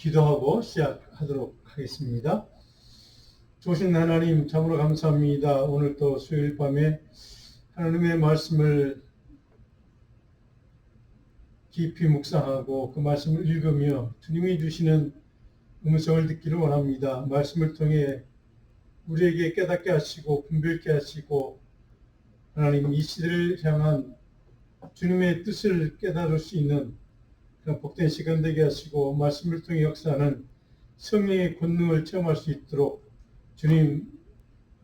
기도하고 시작하도록 하겠습니다. 좋으신 하나님 참으로 감사합니다. 오늘 또 수요일 밤에 하나님의 말씀을 깊이 묵상하고 그 말씀을 읽으며 주님이 주시는 음성을 듣기를 원합니다. 말씀을 통해 우리에게 깨닫게 하시고 분별케 하시고 하나님 이 시대를 향한 주님의 뜻을 깨달을 수 있는 그런 복된 시간 되게 하시고 말씀을 통해 역사하는 성령의 권능을 체험할 수 있도록 주님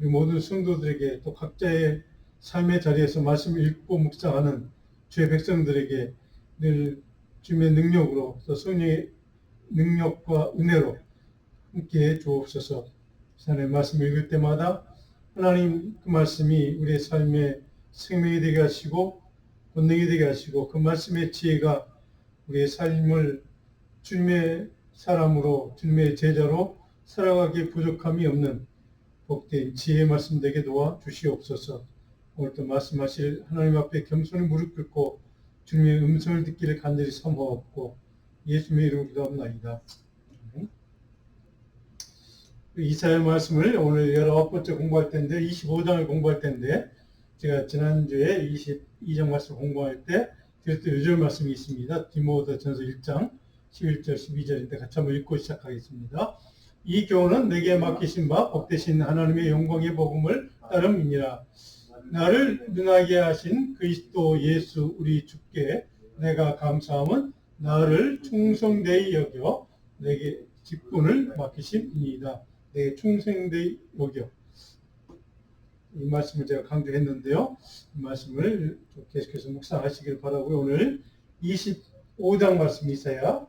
우리 모든 성도들에게 또 각자의 삶의 자리에서 말씀을 읽고 묵상하는 주의 백성들에게 늘 주님의 능력으로 또 성령의 능력과 은혜로 함께 주옵소서. 하나님의 말씀을 읽을 때마다 하나님 그 말씀이 우리의 삶의 생명이 되게 하시고 권능이 되게 하시고 그 말씀의 지혜가 우리의 삶을 주님의 사람으로 주님의 제자로 살아가기에 부족함이 없는 복된 지혜의 말씀 되게 도와 주시옵소서. 오늘도 말씀하실 하나님 앞에 겸손히 무릎 꿇고 주님의 음성을 듣기를 간절히 사모하옵고 예수님의 이름으로 기도합나이다. 이사야 말씀을 오늘 19번째 공부할 텐데 25장을 공부할 텐데 제가 지난주에 22장 말씀 공부할 때 드렸던 요절 말씀이 있습니다. 디모데전서 1장 11절 12절인데 같이 한번 읽고 시작하겠습니다. 이 교훈은 내게 맡기신 바 복되신 하나님의 영광의 복음을 따름이니라. 나를 능하게 하신 그리스도 예수 우리 주께 내가 감사함은 나를 충성되이 여겨 내게 직분을 맡기심이니이다. 내게 충성되이 여겨. 이 말씀을 제가 강조했는데요. 이 말씀을 계속해서 묵상하시길 바라고요. 오늘 25장 말씀 이사야.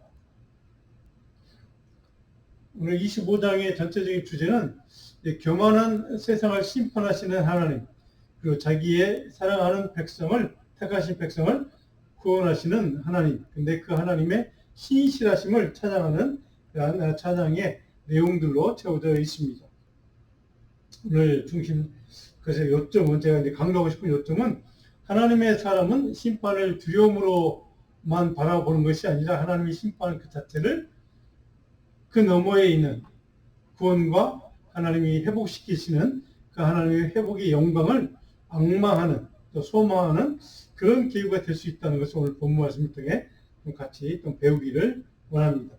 오늘 25장의 전체적인 주제는 교만한 세상을 심판하시는 하나님, 그리고 자기의 사랑하는 백성을, 택하신 백성을 구원하시는 하나님, 근데 그 하나님의 신실하심을 찬양하는 그러한 찬양의 내용들로 채워져 있습니다. 오늘 그래서 요점은 제가 이제 강조하고 싶은 요점은 하나님의 사람은 심판을 두려움으로만 바라보는 것이 아니라 하나님의 심판 그 자체를 그 너머에 있는 구원과 하나님이 회복시키시는 그 하나님의 회복의 영광을 앙망하는 또 소망하는 그런 계기가 될 수 있다는 것을 오늘 본문 말씀을 통해 같이 좀 배우기를 원합니다.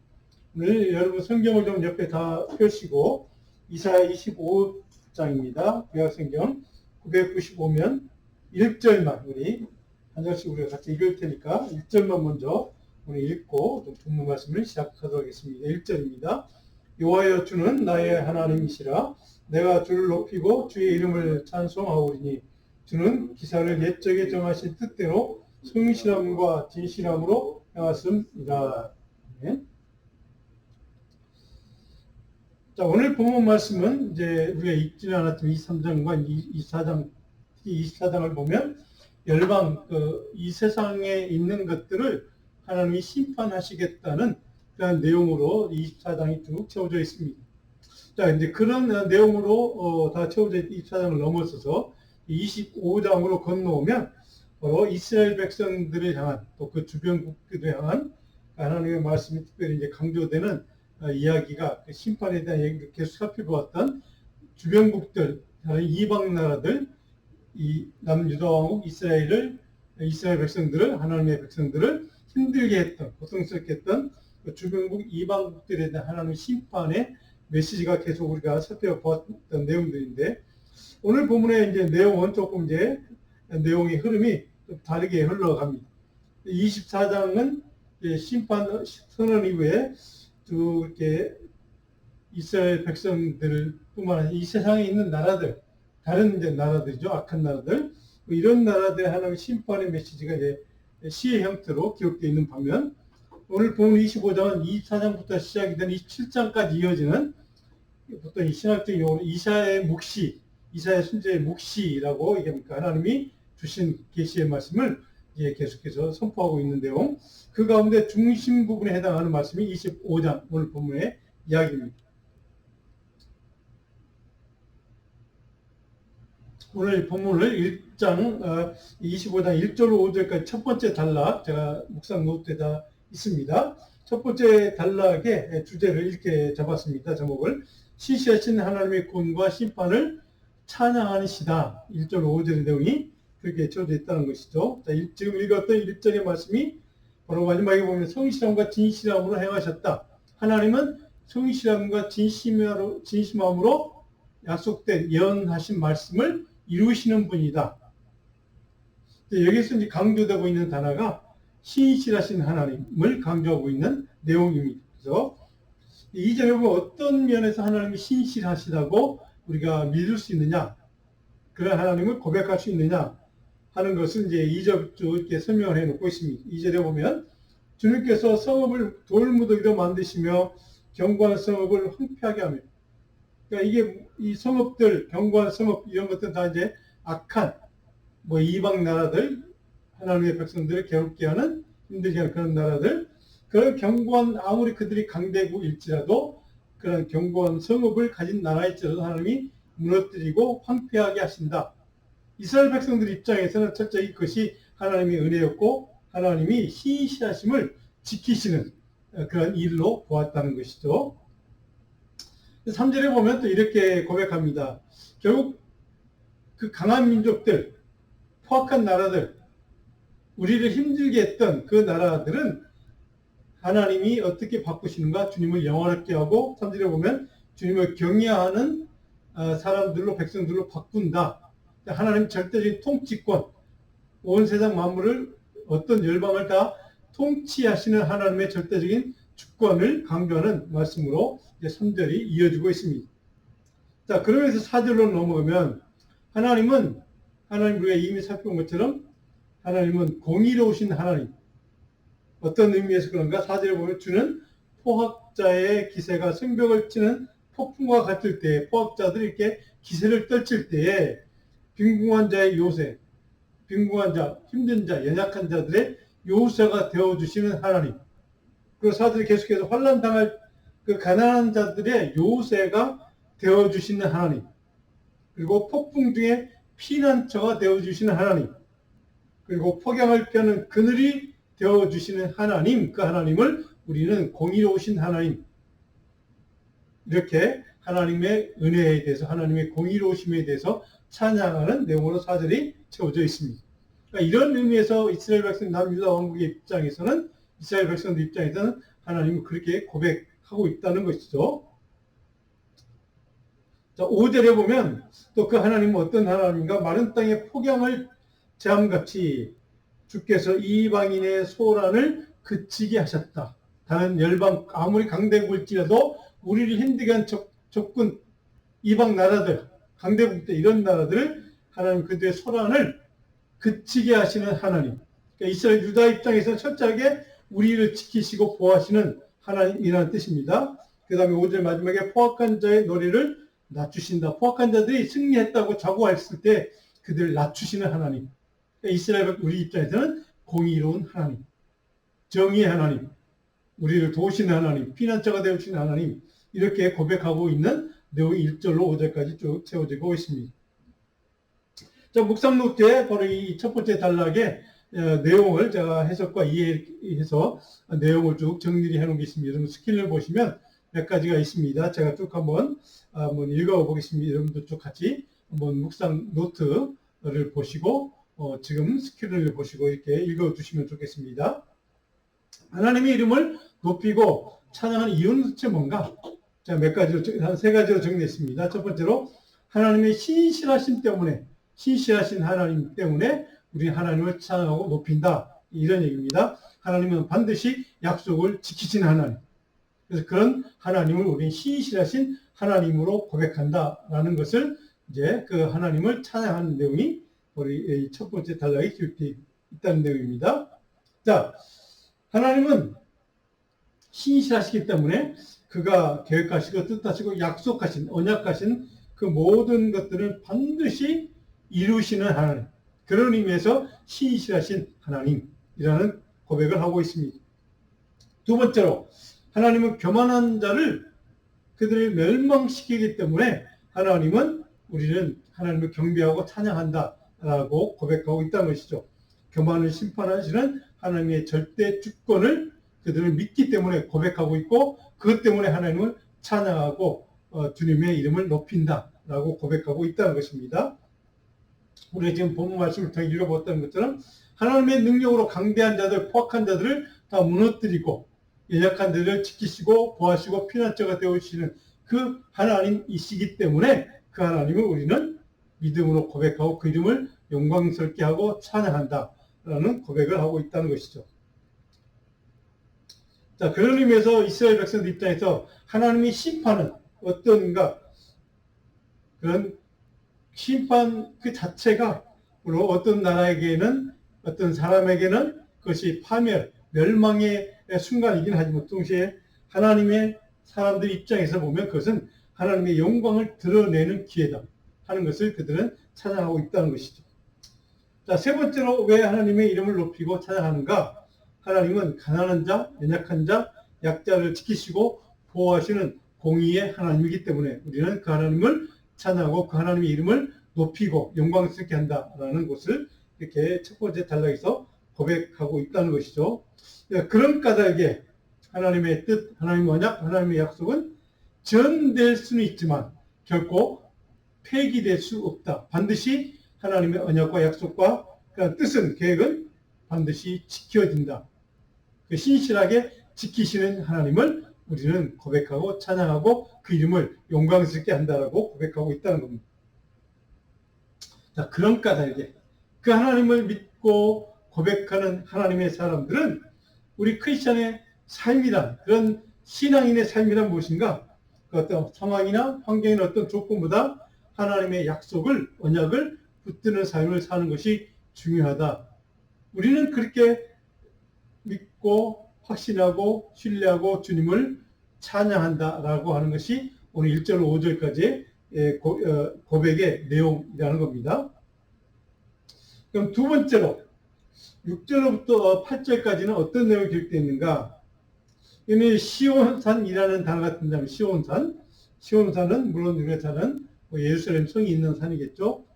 오늘 여러분 성경을 좀 옆에 다 펴시고 이사야 25장입니다. 구약성경 995면 1절만 우리 한 절씩 우리가 같이 읽을 테니까 1절만 먼저 오늘 읽고 좀 본문 말씀을 시작하도록 하겠습니다. 1절입니다. 여호와여 주는 나의 하나님이시라. 내가 주를 높이고 주의 이름을 찬송하오리니 주는 기사를 옛적에 정하신 뜻대로 성실함과 진실함으로 행하습니다. 네. 자, 오늘 본문 말씀은 이제 우리가 읽지는 않았지만 23장과 24장을 보면 열방, 이 세상에 있는 것들을 하나님이 심판하시겠다는 그런 내용으로 24장이 쭉 채워져 있습니다. 자, 이제 그런 내용으로 다 채워져 있는 24장을 넘어서서 25장으로 건너오면 바로 이스라엘 백성들을 향한 또 그 주변국들을 향한 하나님의 말씀이 특별히 이제 강조되는 이야기가 그 심판에 대한 얘기를 계속 살펴보았던 주변국들, 다른 이방 나라들, 이 남유다 왕국 이스라엘 백성들을 하나님의 백성들을 힘들게 했던, 고통스럽게 했던 그 주변국 이방국들에 대한 하나님의 심판의 메시지가 계속 우리가 살펴보았던 내용들인데 오늘 본문의 이제 내용은 조금 이제 내용의 흐름이 좀 다르게 흘러갑니다. 24장은 심판 선언 이후에 쭉 이렇게 이스라엘 백성들 뿐만 아니라 이 세상에 있는 나라들, 다른 이제 나라들이죠. 악한 나라들. 이런 나라들의 하나님의 심판의 메시지가 이제 시의 형태로 기록되어 있는 반면 오늘 본문 25장은 24장부터 시작이 된 27장까지 이어지는 보통 이 신학적인 용어로 이사야의 묵시, 이사야 순자의 묵시라고 얘기합니까? 하나님이 주신 계시의 말씀을 이제 계속해서 선포하고 있는 내용. 그 가운데 중심 부분에 해당하는 말씀이 25장 오늘 본문의 이야기입니다. 오늘 본문을 1장 25장 1절로 5절까지 첫 번째 단락 제가 묵상 노트에다 있습니다. 첫 번째 단락의 주제를 이렇게 잡았습니다. 제목을 시시하신 하나님의 구원과 심판을 찬양하는 시다. 1절 5절의 내용이 그렇게 쳐져 있다는 것이죠. 자, 지금 읽었던 1절의 말씀이 바로 마지막에 보면 성실함과 진실함으로 행하셨다. 하나님은 성실함과 진심함으로 약속된 예언하신 말씀을 이루시는 분이다. 여기서 이제 강조되고 있는 단어가 신실하신 하나님을 강조하고 있는 내용입니다. 그래서 이 점에 보면 어떤 면에서 하나님이 신실하시다고 우리가 믿을 수 있느냐, 그런 하나님을 고백할 수 있느냐 하는 것을 이제 2절부터 이렇게 설명을 해놓고 있습니다. 2절에 보면 주님께서 성읍을 돌무더기로 만드시며 견고한 성읍을 황폐하게 하며, 그러니까 이게 이 성읍들, 견고한 성읍 이런 것들 다 이제 악한 이방 나라들, 하나님의 백성들을 괴롭게 하는, 힘들게 하는 그런 나라들, 그런 견고한, 아무리 그들이 강대국일지라도 그런 견고한 성읍을 가진 나라일지라도 하나님이 무너뜨리고 황폐하게 하신다. 이스라엘 백성들 입장에서는 철저히 그것이 하나님의 은혜였고 하나님이 신실하심을 지키시는 그런 일로 보았다는 것이죠. 3절에 보면 또 이렇게 고백합니다. 결국 그 강한 민족들, 포악한 나라들, 우리를 힘들게 했던 그 나라들은 하나님이 어떻게 바꾸시는가? 주님을 영원하게 하고 3절에 보면 주님을 경외하는 사람들로, 백성들로 바꾼다. 하나님 절대적인 통치권, 온 세상 만물을, 어떤 열방을 다 통치하시는 하나님의 절대적인 주권을 강조하는 말씀으로 3절이 이어지고 있습니다. 자, 그러면서 4절로 넘어가면 하나님 우리가 이미 살펴본 것처럼 하나님은 공의로우신 하나님. 어떤 의미에서 그런가? 4절에 보면 주는 포악자의 기세가 성벽을 치는 폭풍과 같을 때, 포악자들이 이렇게 기세를 떨칠 때에 빈궁한 자의 요새, 빈궁한 자, 힘든 자, 연약한 자들의 요새가 되어주시는 하나님. 그리고 4절에 계속해서 환난 당할 그 가난한 자들의 요새가 되어주시는 하나님. 그리고 폭풍 중에 피난처가 되어주시는 하나님. 그리고 폭염을 펴는 그늘이 되어주시는 하나님, 그 하나님을 우리는 공의로우신 하나님, 이렇게 하나님의 은혜에 대해서, 하나님의 공의로우심에 대해서 찬양하는 내용으로 4절이 채워져 있습니다. 그러니까 이런 의미에서 이스라엘 백성, 남유다 왕국의 입장에서는, 이스라엘 백성들 입장에서는 하나님을 그렇게 고백하고 있다는 것이죠. 자, 5절에 보면 또 그 하나님은 어떤 하나님인가? 마른 땅의 폭염을 재함같이 주께서 이방인의 소란을 그치게 하셨다. 다른 열방, 아무리 강대국일지라도 우리를 힘들게 한 적군, 이방 나라들, 강대국들, 이런 나라들을 하나님 그들의 소란을 그치게 하시는 하나님. 그러니까 이스라엘 유다 입장에서는 철저하게 우리를 지키시고 보호하시는 하나님이라는 뜻입니다. 그 다음에 5절 마지막에 포악한 자의 노래를 낮추신다. 포악한 자들이 승리했다고 자고했을 때 그들을 낮추시는 하나님. 이스라엘 우리 입장에서는 공의로운 하나님, 정의의 하나님, 우리를 도우시는 하나님, 피난처가 되어주시는 하나님, 이렇게 고백하고 있는 내용이 1절로 5절까지 쭉 채워지고 있습니다. 자, 묵상 노트에 바로 이 첫 번째 단락의 내용을 제가 해석과 이해해서 내용을 쭉 정리를 해놓은 게 있습니다. 여러분 스킬을 보시면 몇 가지가 있습니다. 제가 쭉 한번 읽어보겠습니다. 여러분도 쭉 같이 한번 묵상 노트를 보시고 지금 스킬을 보시고 이렇게 읽어주시면 좋겠습니다. 하나님의 이름을 높이고 찬양하는 이유는 도대체 뭔가? 자, 몇 가지로, 한 세 가지로 정리했습니다. 첫 번째로 하나님의 신실하신 때문에, 신실하신 하나님 때문에 우리 하나님을 찬양하고 높인다. 이런 얘기입니다. 하나님은 반드시 약속을 지키시는 하나님. 그래서 그런 하나님을 우리는 신실하신 하나님으로 고백한다라는 것을 이제 그 하나님을 찬양하는 내용이 우리 첫 번째 단락에 기록되어 있다는 내용입니다. 자, 하나님은 신실하시기 때문에 그가 계획하시고 뜻하시고 약속하신, 언약하신 그 모든 것들을 반드시 이루시는 하나님. 그런 의미에서 신실하신 하나님이라는 고백을 하고 있습니다. 두 번째로 하나님은 교만한 자를 그들을 멸망시키기 때문에 하나님은 우리는 하나님을 경배하고 찬양한다라고 고백하고 있다는 것이죠. 교만을 심판하시는 하나님의 절대 주권을 그들은 믿기 때문에 고백하고 있고 그것 때문에 하나님을 찬양하고 주님의 이름을 높인다라고 고백하고 있다는 것입니다. 우리가 지금 본문 말씀을 통해 읽어봤던 것처럼 하나님의 능력으로 강대한 자들, 포악한 자들을 다 무너뜨리고 연약한 자들을 지키시고 보호하시고 피난처가 되어주시는 그 하나님이시기 때문에 그 하나님을 우리는 믿음으로 고백하고 그 이름을 영광스럽게 하고 찬양한다라는 고백을 하고 있다는 것이죠. 자, 그런 의미에서 이스라엘 백성들 입장에서 하나님의 심판은 어떤가? 그런 심판 그 자체가 물론 어떤 나라에게는 어떤 사람에게는 그것이 파멸, 멸망의 순간이긴 하지만 동시에 하나님의 사람들 입장에서 보면 그것은 하나님의 영광을 드러내는 기회다 하는 것을 그들은 찬양하고 있다는 것이죠. 자, 세 번째로 왜 하나님의 이름을 높이고 찬양하는가? 하나님은 가난한 자, 연약한 자, 약자를 지키시고 보호하시는 공의의 하나님이기 때문에 우리는 그 하나님을 찬양하고 그 하나님의 이름을 높이고 영광스럽게 한다라는 것을 이렇게 첫 번째 단락에서 고백하고 있다는 것이죠. 그런 까닭에 하나님의 뜻, 하나님의 언약, 하나님의 약속은 전될 수는 있지만 결코 폐기될 수 없다. 반드시 하나님의 언약과 약속과 그 뜻은, 계획은 반드시 지켜진다. 그 신실하게 지키시는 하나님을 우리는 고백하고 찬양하고 그 이름을 영광스럽게 한다라고 고백하고 있다는 겁니다. 자, 그런 까닭에 그 하나님을 믿고 고백하는 하나님의 사람들은 우리 크리스천의 삶이란, 그런 신앙인의 삶이란 무엇인가? 그 어떤 상황이나 환경이나 어떤 조건보다 하나님의 약속을, 언약을 붙드는 삶을 사는 것이 중요하다. 우리는 그렇게 믿고 확신하고 신뢰하고 주님을 찬양한다라고 하는 것이 오늘 1절 5절까지의 고백의 내용이라는 겁니다. 그럼 두 번째로 6절로부터 8절까지는 어떤 내용이 기록되어 있는가? 이미 시온산이라는 단어가 등장합니다. 시온산. 시온산은 물론 우리가 잘 아는 예루살렘 성이 있는 산이겠죠.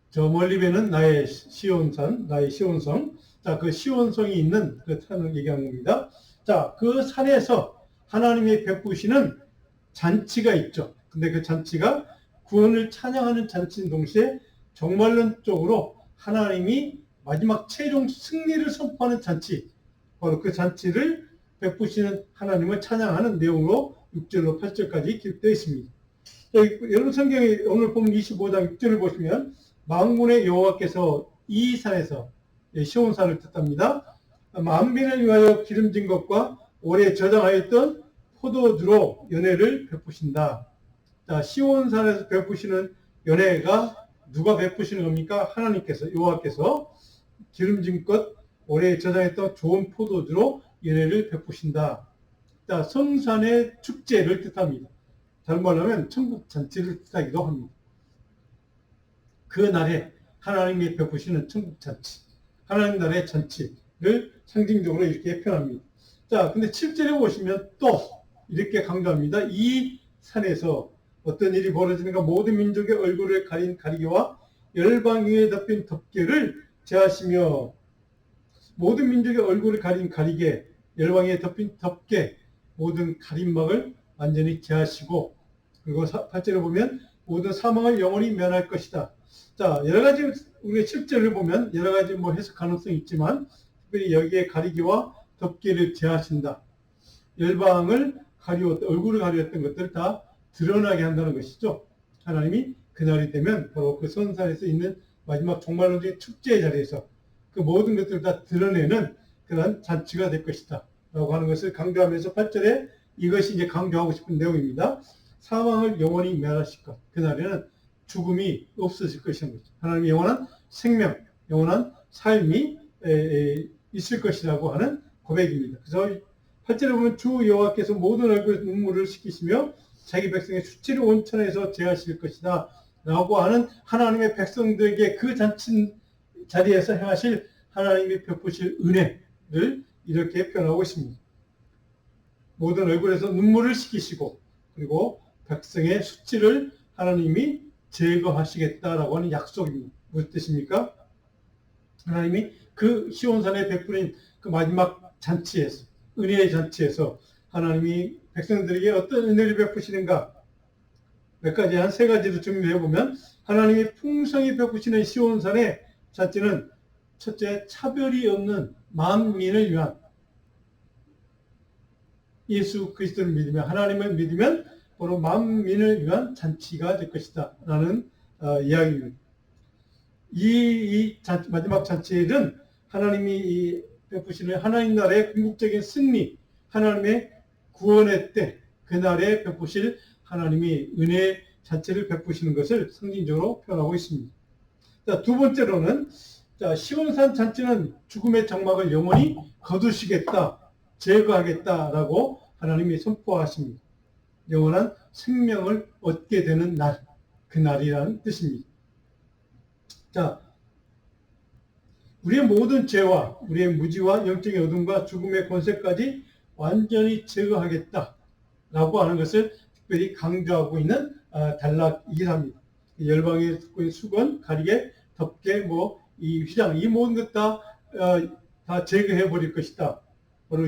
저 멀리 배는 나의 시온산, 나의 시온성. 자, 그 시온성이 있는 그 산을 얘기하는 겁니다. 자, 그 산에서 하나님이 베푸시는 잔치가 있죠. 근데 그 잔치가 구원을 찬양하는 잔치인 동시에 종말론적으로 하나님이 마지막 최종 승리를 선포하는 잔치, 바로 그 잔치를 베푸시는 하나님을 찬양하는 내용으로 6절로 8절까지 기록되어 있습니다. 여러분 성경에 오늘 보면 25장 6절을 보시면 만군의 여호와께서 이 산에서, 시온산을 뜻합니다. 만민을 위하여 기름진 것과 오래 저장하였던 포도주로 연회를 베푸신다. 자, 시온산에서 베푸시는 연회가 누가 베푸시는 겁니까? 하나님께서, 여호와께서 기름진 것, 오래 저장했던 좋은 포도주로 연회를 베푸신다. 자, 성산의 축제를 뜻합니다. 다른 말로 하면 천국 잔치를 뜻하기도 합니다. 그 날에 하나님이 베푸시는 천국 잔치, 하나님 나라의 잔치를 상징적으로 이렇게 표현합니다. 자, 근데 7절에 보시면 또 이렇게 강조합니다. 이 산에서 어떤 일이 벌어지는가? 모든 민족의 얼굴을 가린 가리개와 열방 위에 덮인 덮개를 제하시며, 모든 민족의 얼굴을 가린 가리개, 열방 위에 덮인 덮개, 모든 가림막을 완전히 제하시고, 그리고 8절에 보면 모든 사망을 영원히 면할 것이다. 자, 여러 가지 우리가 7절을 보면 여러 가지 해석 가능성이 있지만 특별히 여기에 가리개와 덮개를 제하신다. 열방을 가리웠던, 얼굴을 가리웠던 것들을 다 드러나게 한다는 것이죠. 하나님이 그날이 되면 바로 그 선산에서 있는 마지막 종말론적인 축제의 자리에서 그 모든 것들을 다 드러내는 그런 잔치가 될 것이다 라고 하는 것을 강조하면서 8절에 이것이 이제 강조하고 싶은 내용입니다. 사망을 영원히 멸하실 것. 그날에는 죽음이 없어질 것이라는 거죠. 하나님의 영원한 생명, 영원한 삶이 있을 것이라고 하는 고백입니다. 그래서 8절에 보면 주 여호와께서 모든 얼굴에 눈물을 씻기시며 자기 백성의 수치를 온천에서 제하실 것이다 라고 하는 하나님의 백성들에게 그 잔치 자리에서 행하실 하나님이 베푸실 은혜를 이렇게 표현하고 있습니다. 모든 얼굴에서 눈물을 씻기시고 그리고 백성의 수치를 하나님이 제거하시겠다라고 하는 약속입니다. 무슨 뜻입니까? 하나님이 그 시온산에 베풀인 그 마지막 잔치에서, 은혜의 잔치에서 하나님이 백성들에게 어떤 은혜를 베푸시는가? 몇 가지, 한 세 가지를 정리해 보면, 하나님이 풍성히 베푸시는 시온산의 잔치는 첫째, 차별이 없는 만민을 위한, 예수 그리스도를 믿으면, 하나님을 믿으면 바로 만민을 위한 잔치가 될 것이다 라는 이야기입니다. 이 마지막 잔치는 하나님이 베푸시는 하나님 나라의 궁극적인 승리, 하나님의 구원의 때, 그날에 베푸실 하나님이 은혜 자체를 베푸시는 것을 상징적으로 표현하고 있습니다. 자, 두 번째로는, 자, 시온산 잔치는 죽음의 장막을 영원히 거두시겠다, 제거하겠다라고 하나님이 선포하십니다. 영원한 생명을 얻게 되는 날, 그날이라는 뜻입니다. 자, 우리의 모든 죄와 우리의 무지와 영적인 어둠과 죽음의 권세까지 완전히 제거하겠다라고 하는 것을 특별히 강조하고 있는 단락이긴 합니다. 열방의 수건, 가리개, 덮개, 이 휘장, 이 모든 것 다 제거해 버릴 것이다. 바로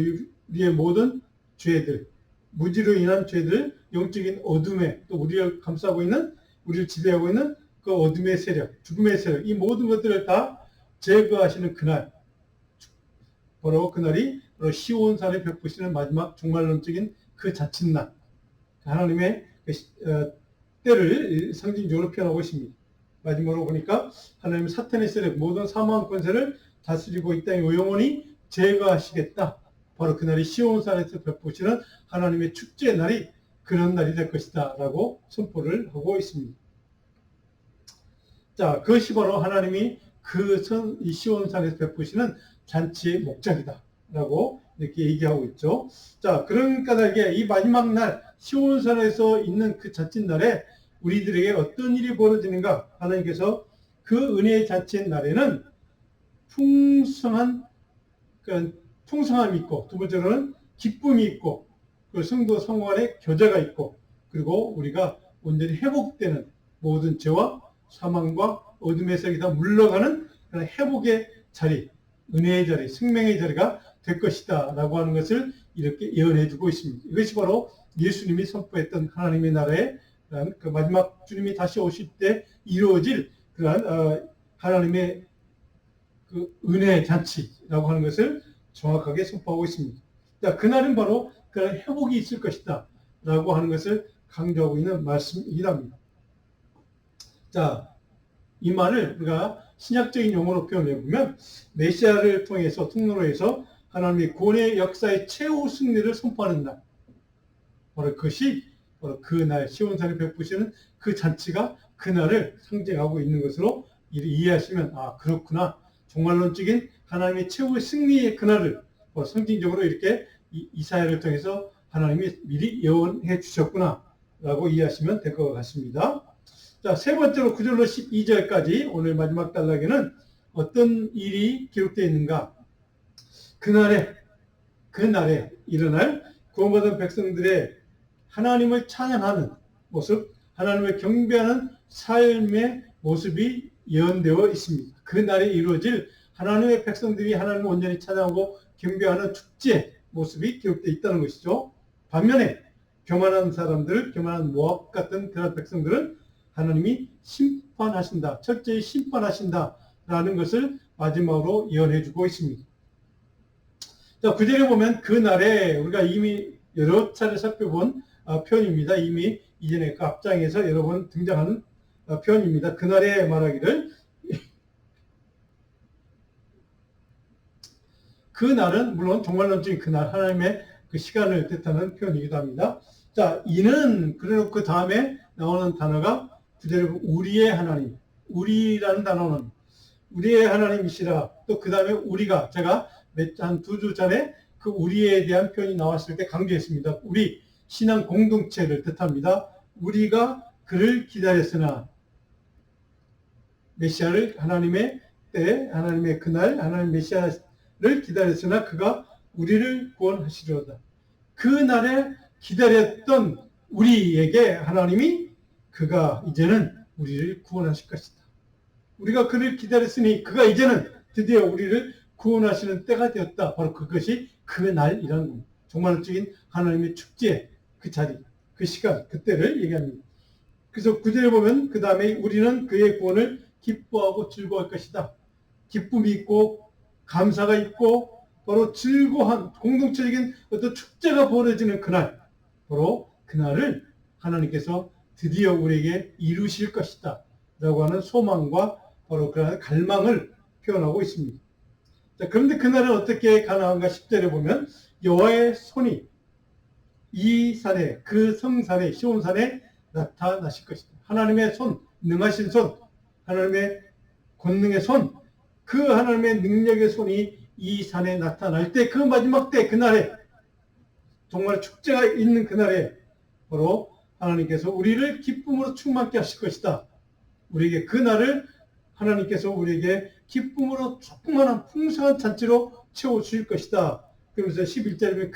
우리의 모든 죄들, 무지로 인한 죄들, 영적인 어둠에, 또 우리를 감싸고 있는, 우리를 지배하고 있는 그 어둠의 세력, 죽음의 세력, 이 모든 것들을 다 제거하시는 그날, 바로 그날이 바로 시온산에 베푸시는 마지막 종말론적인 그 자칫날, 하나님의 때를 상징적으로 표현하고 있습니다. 마지막으로 보니까 하나님은 사탄의 세력, 모든 사망 권세를 다스리고 이 땅에 영원히 제거하시겠다. 바로 그날이 시온산에서 베푸시는 하나님의 축제의 날이 그런 날이 될 것이다 라고 선포를 하고 있습니다. 자, 그것이 바로 하나님이 이 시온산에서 베푸시는 잔치의 목적이다 라고 이렇게 얘기하고 있죠. 자, 그런 까닭에 이 마지막 날 시온산에서 있는 그 잔칫날에 우리들에게 어떤 일이 벌어지는가? 하나님께서 그 은혜의 잔치의 날에는 풍성함이 있고, 두 번째로는 기쁨이 있고, 그 성도 성도 간의 교제가 있고, 그리고 우리가 온전히 회복되는 모든 죄와 사망과 어둠의 세력이 다 물러가는 그런 회복의 자리, 은혜의 자리, 생명의 자리가 될 것이다 라고 하는 것을 이렇게 예언해 주고 있습니다. 이것이 바로 예수님이 선포했던 하나님의 나라의 그 마지막 주님이 다시 오실 때 이루어질 그러한 하나님의 그 은혜의 잔치라고 하는 것을 정확하게 선포하고 있습니다. 자, 그날은 바로 그런 회복이 있을 것이다 라고 하는 것을 강조하고 있는 말씀이랍니다. 자, 이 말을 우리가 신약적인 용어로 표현해 보면 메시아를 통해서 통로로 해서 하나님의 구원의 역사의 최후 승리를 선포하는 날, 바로 그것이 바로 그날 시온산에 베푸시는 그 잔치가 그날을 상징하고 있는 것으로 이해하시면, 아, 그렇구나, 종말론적인 하나님의 최후의 승리의 그날을 상징적으로 이렇게 이사야를 통해서 하나님이 미리 예언해 주셨구나 라고 이해하시면 될 것 같습니다. 자, 세 번째로 9절로 12절까지 오늘 마지막 단락에는 어떤 일이 기록되어 있는가? 그날에 일어날 구원받은 백성들의 하나님을 찬양하는 모습, 하나님을 경배하는 삶의 모습이 예언되어 있습니다. 그날에 이루어질 하나님의 백성들이 하나님을 온전히 찬양하고 경배하는 축제 모습이 기록되어 있다는 것이죠. 반면에 교만한 사람들, 교만한 모압 같은 그런 백성들은 하나님이 심판하신다, 철저히 심판하신다라는 것을 마지막으로 예언해 주고 있습니다. 자, 9절에 보면 그날에 우리가 이미 여러 차례 살펴본 표현입니다. 이미 이전에 그 앞장에서 여러 번 등장하는 표현입니다. 그날에 말하기를, 그날은 물론 종말론적인 그날, 하나님의 그 시간을 뜻하는 표현이기도 합니다. 자, 이는 그래놓고 그 다음에 나오는 단어가 9절에 보면 우리의 하나님, 우리라는 단어는 우리의 하나님이시라. 또 그 다음에 우리가, 제가 한 두 주 전에 그 우리에 대한 표현이 나왔을 때 강조했습니다. 우리 신앙 공동체를 뜻합니다. 우리가 그를 기다렸으나, 메시아를, 하나님의 때, 하나님의 그날, 하나님 메시아를 기다렸으나 그가 우리를 구원하시려다. 그날에 기다렸던 우리에게 하나님이 그가 이제는 우리를 구원하실 것이다. 우리가 그를 기다렸으니 그가 이제는 드디어 우리를 구원하시는 때가 되었다. 바로 그것이 그 날이라는 겁니다. 종말적인 하나님의 축제, 그 자리, 그 시간, 그때를 얘기합니다. 그래서 구절에 보면 그 다음에 우리는 그의 구원을 기뻐하고 즐거워할 것이다. 기쁨이 있고 감사가 있고 바로 즐거운 공동체적인 어떤 축제가 벌어지는 그날, 바로 그날을 하나님께서 드디어 우리에게 이루실 것이다 라고 하는 소망과 바로 그런 갈망을 표현하고 있습니다. 자, 그런데 그날은 어떻게 가능한가? 10절에 보면 여호와의 손이 이 산에, 그 성산에, 시온산에 나타나실 것이다. 하나님의 손, 능하신 손, 하나님의 권능의 손, 그 하나님의 능력의 손이 이 산에 나타날 때, 그 마지막 때, 그날에, 정말 축제가 있는 그날에 바로 하나님께서 우리를 기쁨으로 충만케 하실 것이다. 우리에게 그날을 하나님께서 우리에게 기쁨으로 충만한 풍성한 잔치로 채워주실 것이다. 그러면서 11절에 보면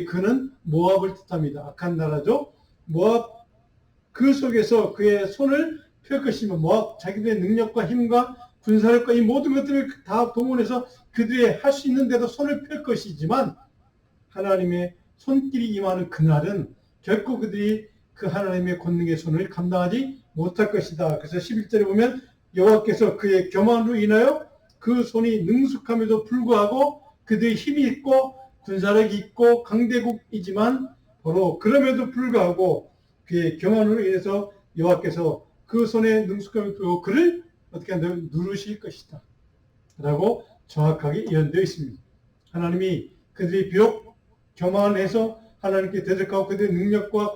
그는 모압을 뜻합니다. 악한 나라죠. 모압, 그 속에서 그의 손을 펼 것이며, 모압 자기들의 능력과 힘과 군사력과 이 모든 것들을 다 동원해서 그들이 할 수 있는데도 손을 펼 것이지만, 하나님의 손길이 임하는 그날은 결코 그들이 그 하나님의 권능의 손을 감당하지 못할 것이다. 그래서 11절에 보면 여호와께서 그의 교만으로 인하여 그 손이 능숙함에도 불구하고 그들의 힘이 있고 군사력이 있고 강대국이지만 바로 그럼에도 불구하고 그의 교만으로 인해서 여호와께서 그 손에 능숙함을 두고 그를 어떻게 한다면 누르실 것이다 라고 정확하게 예언되어 있습니다. 하나님이 그들이 비록 교만해서 하나님께 대적하고 그들의 능력과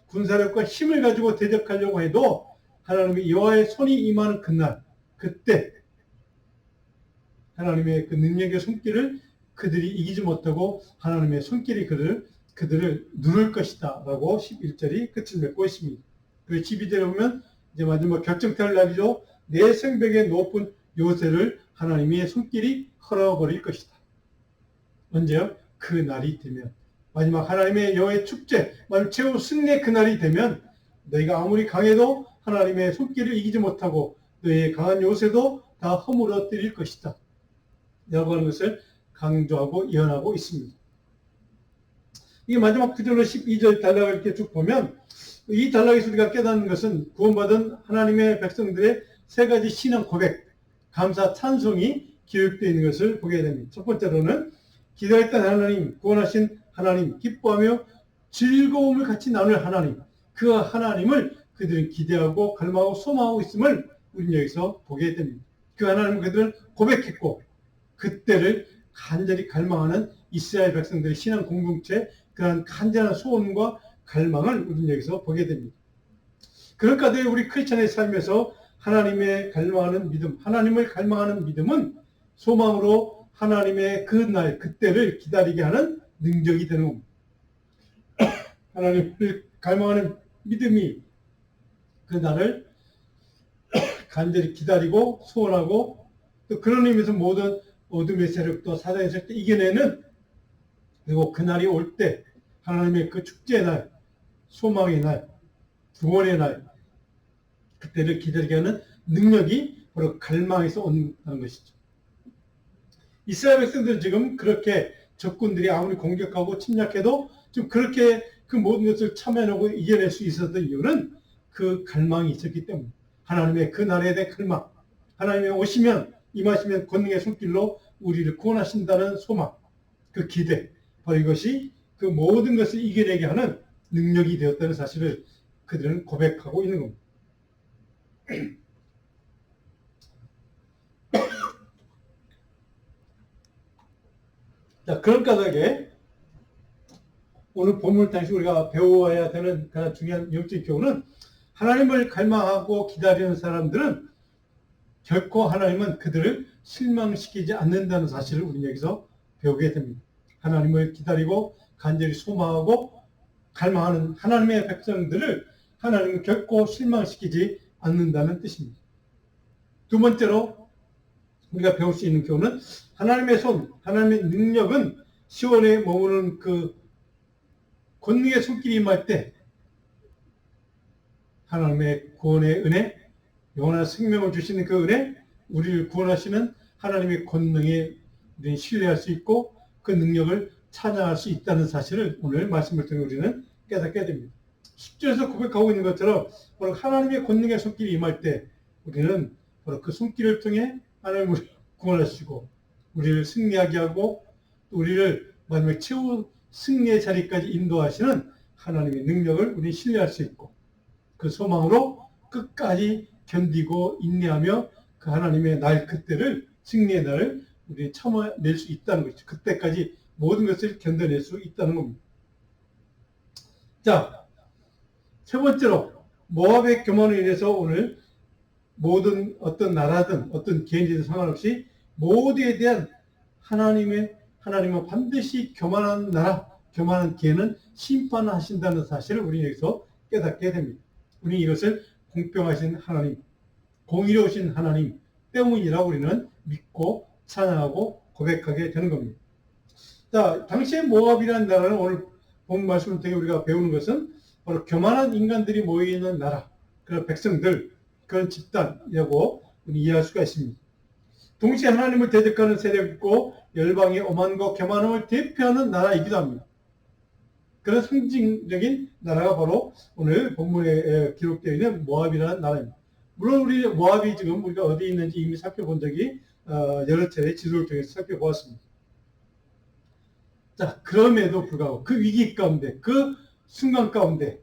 군사력과 힘을 가지고 대적하려고 해도 하나님의 여호와의 손이 임하는 그날, 그때 하나님의 그 능력의 손길을 그들이 이기지 못하고 하나님의 손길이 그들을 누를 것이다 라고 11절이 끝을 맺고 있습니다. 그리고 12절에 보면 이제 마지막 결정탈 날이죠. 내 성벽에 높은 요새를 하나님의 손길이 헐어버릴 것이다. 언제요? 그 날이 되면, 마지막 하나님의 여호와의 축제, 최후 승리의 그날이 되면 너희가 아무리 강해도 하나님의 손길을 이기지 못하고 너희의 강한 요새도 다 허물어뜨릴 것이다 라고 하는 것을 강조하고 예언하고 있습니다. 이게 마지막 9절로 12절 단락을 이렇게 쭉 보면 이 단락에서 우리가 깨닫는 것은 구원받은 하나님의 백성들의 세 가지 신앙 고백, 감사, 찬송이 기록되어 있는 것을 보게 됩니다. 첫 번째로는 기다렸던 하나님, 구원하신 하나님, 기뻐하며 즐거움을 같이 나눌 하나님, 그 하나님을 그들은 기대하고 갈망하고 소망하고 있음을 우리는 여기서 보게 됩니다. 그 하나님을 그들은 고백했고 그때를 간절히 갈망하는 이스라엘 백성들의 신앙 공동체, 그런 간절한 소원과 갈망을 우리는 여기서 보게 됩니다. 그런 가운데 우리 크리스천의 삶에서 하나님의 갈망하는 믿음, 하나님을 갈망하는 믿음은 소망으로 하나님의 그 날, 그때를 기다리게 하는 능력이 되는 겁니다. 하나님을 갈망하는 믿음이 그 날을 간절히 기다리고 소원하고 또 그런 의미에서 모든 어둠의 세력도 사단의 세력도 이겨내는, 그리고 그날이 올 때 하나님의 그 축제의 날, 소망의 날, 구원의 날, 그때를 기다리게 하는 능력이 바로 갈망에서 온다는 것이죠. 이스라엘 백성들은 지금 그렇게 적군들이 아무리 공격하고 침략해도 좀 그렇게 그 모든 것을 참여하고 이겨낼 수 있었던 이유는 그 갈망이 있었기 때문에, 하나님의 그 날에 대한 갈망, 하나님이 오시면 임하시면 권능의 손길로 우리를 구원하신다는 소망, 그 기대, 바로 이것이 그 모든 것을 이겨내게 하는 능력이 되었다는 사실을 그들은 고백하고 있는 겁니다. 자, 그런 까닭에 오늘 본문을 통해서 우리가 배워야 되는 가장 중요한 영적인 교훈은, 하나님을 갈망하고 기다리는 사람들은 결코 하나님은 그들을 실망시키지 않는다는 사실을 우리는 여기서 배우게 됩니다. 하나님을 기다리고 간절히 소망하고 갈망하는 하나님의 백성들을 하나님은 결코 실망시키지 않는다는 뜻입니다. 두 번째로 우리가 배울 수 있는 교훈은, 하나님의 손, 하나님의 능력은 시온에 머무는 그 권능의 손길이 임할 때 하나님의 구원의 은혜, 영원한 생명을 주시는 그 은혜, 우리를 구원하시는 하나님의 권능에 우리는 신뢰할 수 있고 그 능력을 찬양할 수 있다는 사실을 오늘 말씀을 통해 우리는 깨닫게 됩니다. 10절에서 고백하고 있는 것처럼 바로 하나님의 권능의 손길이 임할 때 우리는 바로 그 손길을 통해 하나님 우리를 구원하시고 우리를 승리하게 하고 또 우리를 마지막 최후 승리의 자리까지 인도하시는 하나님의 능력을 우리는 신뢰할 수 있고 그 소망으로 끝까지 견디고 인내하며 그 하나님의 날 그때를 승리의 날을 우리 참아낼 수 있다는 것이죠. 그때까지 모든 것을 견뎌낼 수 있다는 겁니다. 자, 세 번째로 모압의 교만으로 인해서 오늘 모든 어떤 나라든 어떤 개인이든 상관없이 모두에 대한 하나님은 반드시 교만한 나라, 교만한 개는 심판하신다는 사실을 우리는 여기서 깨닫게 됩니다. 우리는 이것을 공평하신 하나님, 공의로우신 하나님 때문이라고 우리는 믿고 찬양하고 고백하게 되는 겁니다. 자, 당시의 모압이라는 나라는 오늘 본 말씀을 통해 우리가 배우는 것은 바로 교만한 인간들이 모여있는 나라, 그런 백성들, 그런 집단이라고 이해할 수가 있습니다. 동시에 하나님을 대적하는 세력이 있고 열방의 오만과 교만함을 대표하는 나라이기도 합니다. 그런 상징적인 나라가 바로 오늘 본문에 기록되어 있는 모압이라는 나라입니다. 물론 우리 모압이 지금 우리가 어디에 있는지 이미 살펴본 적이 여러 차례 지도를 통해서 살펴보았습니다. 자, 그럼에도 불구하고 그 위기 가운데, 그 순간 가운데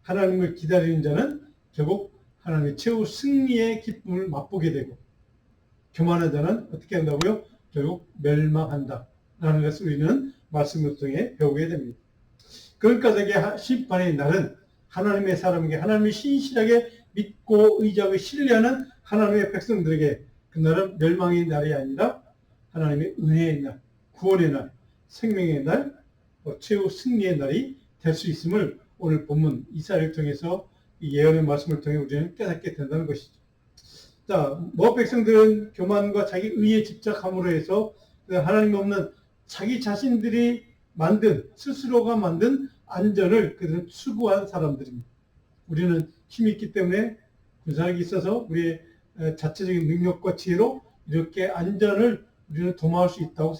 하나님을 기다리는 자는 결국 하나님의 최후 승리의 기쁨을 맛보게 되고 교만한 자는 어떻게 한다고요? 결국 멸망한다 라는 것을 우리는 말씀을 통해 배우게 됩니다. 그러니까 저게 심판의 날은 하나님의 사람에게 하나님을 신실하게 믿고 의지하고 신뢰하는 하나님의 백성들에게 그날은 멸망의 날이 아니라 하나님의 은혜의 날, 구원의 날, 생명의 날, 최후 승리의 날이 될 수 있음을 오늘 본문 이사야를 통해서 이 예언의 말씀을 통해 우리는 깨닫게 된다는 것이죠. 자, 모압 백성들은 교만과 자기 의에 집착함으로 해서 하나님 없는 자기 자신들이 만든, 스스로가 만든 안전을 그들은 추구한 사람들입니다. 우리는 힘이 있기 때문에 군사력이 있어서 우리의 자체적인 능력과 지혜로 이렇게 안전을 우리는 도모할 수 있다고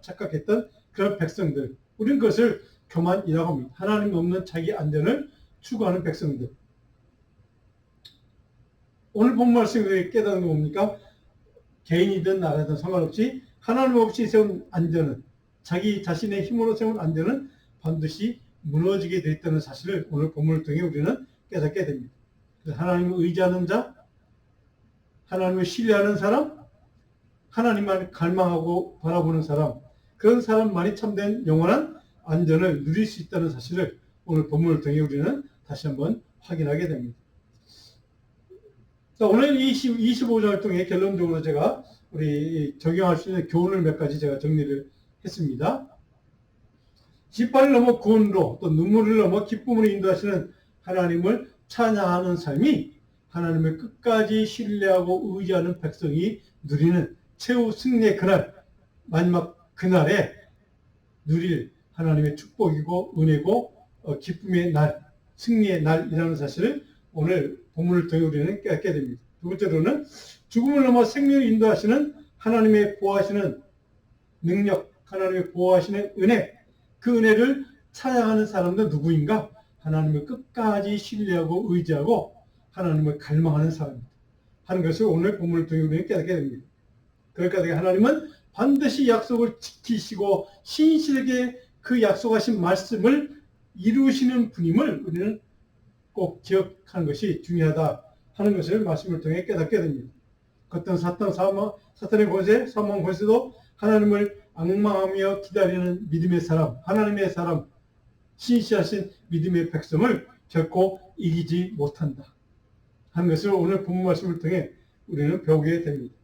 착각했던 그런 백성들. 우리는 그것을 교만이라고 합니다. 하나님 없는 자기 안전을 추구하는 백성들. 오늘 본 말씀을 깨닫는 게 뭡니까? 개인이든 나라든 상관없이 하나님 없이 세운 안전은, 자기 자신의 힘으로 세운 안전은 반드시 무너지게 되어 있다는 사실을 오늘 본문을 통해 우리는 깨닫게 됩니다. 그래서 하나님을 의지하는 자, 하나님을 신뢰하는 사람, 하나님만 갈망하고 바라보는 사람, 그런 사람만이 참된 영원한 안전을 누릴 수 있다는 사실을 오늘 본문을 통해 우리는 다시 한번 확인하게 됩니다. 자, 오늘 25장을 통해 결론적으로 제가 우리 적용할 수 있는 교훈을 몇 가지 제가 정리를 했습니다. 심판을 넘어 구원으로 또 눈물을 넘어 기쁨으로 인도하시는 하나님을 찬양하는 삶이 하나님을 끝까지 신뢰하고 의지하는 백성이 누리는 최후 승리의 그날, 마지막 그날에 누릴 하나님의 축복이고 은혜고 기쁨의 날, 승리의 날이라는 사실을 오늘 본문을 통해 우리는 깨닫게 됩니다. 두 번째로는 죽음을 넘어 생명을 인도하시는 하나님의 보호하시는 능력, 하나님의 보호하시는 은혜, 그 은혜를 찬양하는 사람들 누구인가? 하나님을 끝까지 신뢰하고 의지하고 하나님을 갈망하는 사람입니다. 하는 것을 오늘 본문을 통해 우리는 깨닫게 됩니다. 그러니까 하나님은 반드시 약속을 지키시고 신실하게 그 약속하신 말씀을 이루시는 분임을 우리는 꼭 기억하는 것이 중요하다 하는 것을 말씀을 통해 깨닫게 됩니다. 어떤 사탄의 권세, 사망 권세도 하나님을 앙망하며 기다리는 믿음의 사람, 하나님의 사람, 신실하신 믿음의 백성을 결코 이기지 못한다 하는 것을 오늘 본문 말씀을 통해 우리는 배우게 됩니다.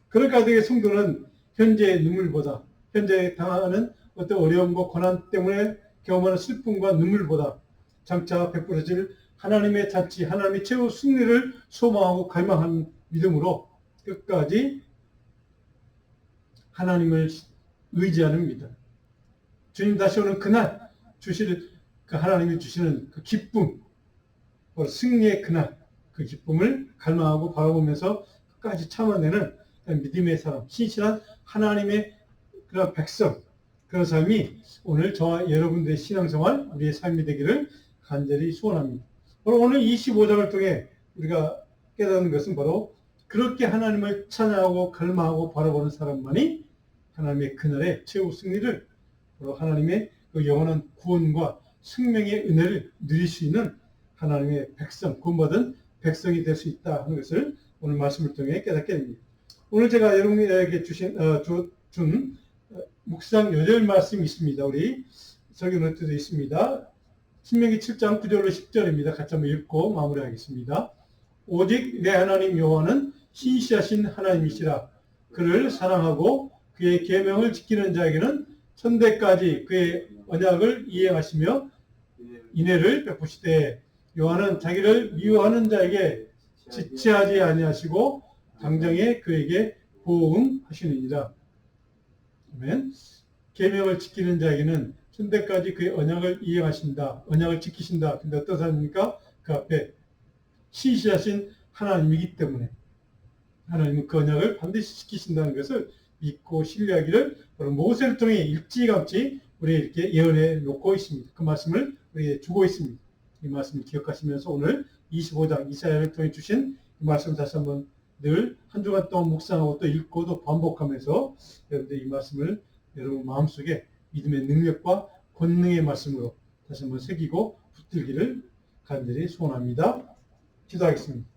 그러니까 되게 성도는 현재의 눈물보다, 현재 당하는 어떤 어려움과 고난 때문에 경험하는 슬픔과 눈물보다 장차 베풀어질 하나님의 잔치, 하나님의 최후 승리를 소망하고 갈망하는 믿음으로 끝까지 하나님을 의지하는 믿음. 주님 다시 오는 그날 주실 그 하나님이 주시는 그 기쁨, 승리의 그날 그 기쁨을 갈망하고 바라보면서 끝까지 참아내는 믿음의 사람, 신실한 하나님의 그런 백성, 그런 삶이 오늘 저와 여러분들의 신앙생활, 우리의 삶이 되기를 간절히 소원합니다. 오늘 25장을 통해 우리가 깨닫는 것은 바로 그렇게 하나님을 찬양하고 갈망하고 바라보는 사람만이 하나님의 그날의 최후 승리를, 바로 하나님의 그 영원한 구원과 생명의 은혜를 누릴 수 있는 하나님의 백성, 구원받은 백성이 될 수 있다 하는 것을 오늘 말씀을 통해 깨닫게 됩니다. 오늘 제가 여러분에게 준 묵상 요절 말씀이 있습니다. 우리 설교 노트도 있습니다. 신명기 7장 9절로 10절입니다. 같이 한번 읽고 마무리하겠습니다. 오직 내 하나님 여호와는 신실하신 하나님이시라. 그를 사랑하고 그의 계명을 지키는 자에게는 천대까지 그의 언약을 이행하시며 인애를 베푸시되 여호와는 자기를 미워하는 자에게 지체하지 아니하시고 당장에 그에게 보응하시느니라. 아멘. 계명을 지키는 자에게는 천대까지 그의 언약을 이행하신다. 언약을 지키신다. 근데 어떤 사람입니까? 그 앞에 신실하신 하나님이기 때문에 하나님은 그 언약을 반드시 지키신다는 것을 믿고 신뢰하기를 바로 모세를 통해 일찌감치 우리 이렇게 예언해 놓고 있습니다. 그 말씀을 우리에게 주고 있습니다. 이 말씀을 기억하시면서 오늘 25장 이사야를 통해 주신 이 말씀 다시 한번 늘 한 주간 동안 묵상하고 또 읽고 또 반복하면서 여러분들 이 말씀을 여러분 마음속에 믿음의 능력과 권능의 말씀으로 다시 한번 새기고 붙들기를 간절히 소원합니다. 기도하겠습니다.